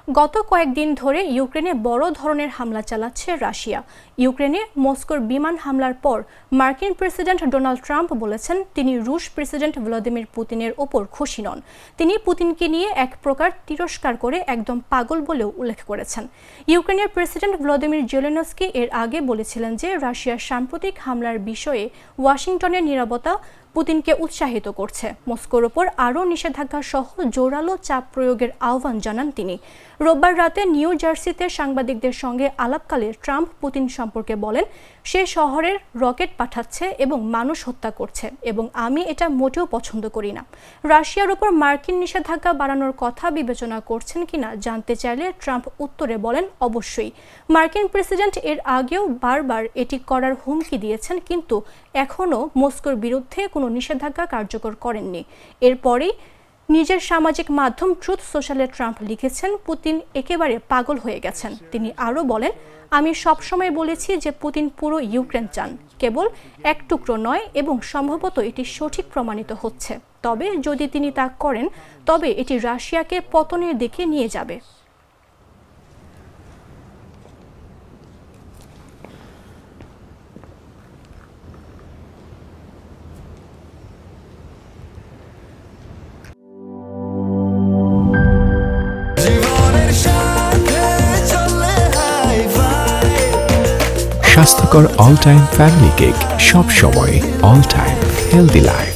গত কয়েকদিন ধরে ইউক্রেনে বড় ধরনের হামলা চালাচ্ছে রাশিয়া। ইউক্রেনে মস্কোর বিমান হামলার পর মার্কিন প্রেসিডেন্ট ডোনাল্ড ট্রাম্প বলেছেন তিনি রুশ প্রেসিডেন্ট ভ্লাদিমির পুতিনের ওপর খুশি নন। তিনি পুতিনকে নিয়ে এক প্রকার তিরস্কার করে একদম পাগল বলেও উল্লেখ করেছেন। ইউক্রেনের প্রেসিডেন্ট ভ্লাদিমির জেলেনস্কি এর আগে বলেছিলেন যে রাশিয়ার সাম্প্রতিক হামলার বিষয়ে ওয়াশিংটনের নীরবতা পুতিনকে উৎসাহিত করছে। মস্কোর ওপর আরও নিষেধাজ্ঞা সহ জোরালো চাপ প্রয়োগের আহ্বান জানান তিনি। রোববার রাতে নিউ জার্সিতে সাংবাদিকদের সঙ্গে আলাপকালে ট্রাম্প পুতিন সম্পর্কে বলেন, সে শহরের রকেট পাঠাচ্ছে এবং মানুষ হত্যা করছে এবং আমি এটা মোটেও পছন্দ করি না। রাশিয়ার ওপর মার্কিন নিষেধাজ্ঞা বাড়ানোর কথা বিবেচনা করছেন কিনা জানতে চাইলে ট্রাম্প উত্তরে বলেন, অবশ্যই। মার্কিন প্রেসিডেন্ট এর আগেও বারবার এটি করার হুমকি দিয়েছেন, কিন্তু এখনও মস্কোর বিরুদ্ধে কোনো নিষেধাজ্ঞা কার্যকর করেননি। এরপরেই নিজের সামাজিক মাধ্যম ট্রুথ সোশ্যালে ট্রাম্প লিখেছেন, পুতিন একেবারে পাগল হয়ে গেছেন। তিনি আরও বলেন, আমি সবসময় বলেছি যে পুতিন পুরো ইউক্রেন চান, কেবল এক টুকরো নয়, এবং সম্ভবত এটি সঠিক প্রমাণিত হচ্ছে। তবে যদি তিনি তা করেন তবে এটি রাশিয়াকে পতনের দিকে নিয়ে যাবে। স্বাস্থ্যকর অল টাইম ফ্যামিলি কেক, সব সময় অল টাইম হেলদি লাইফ।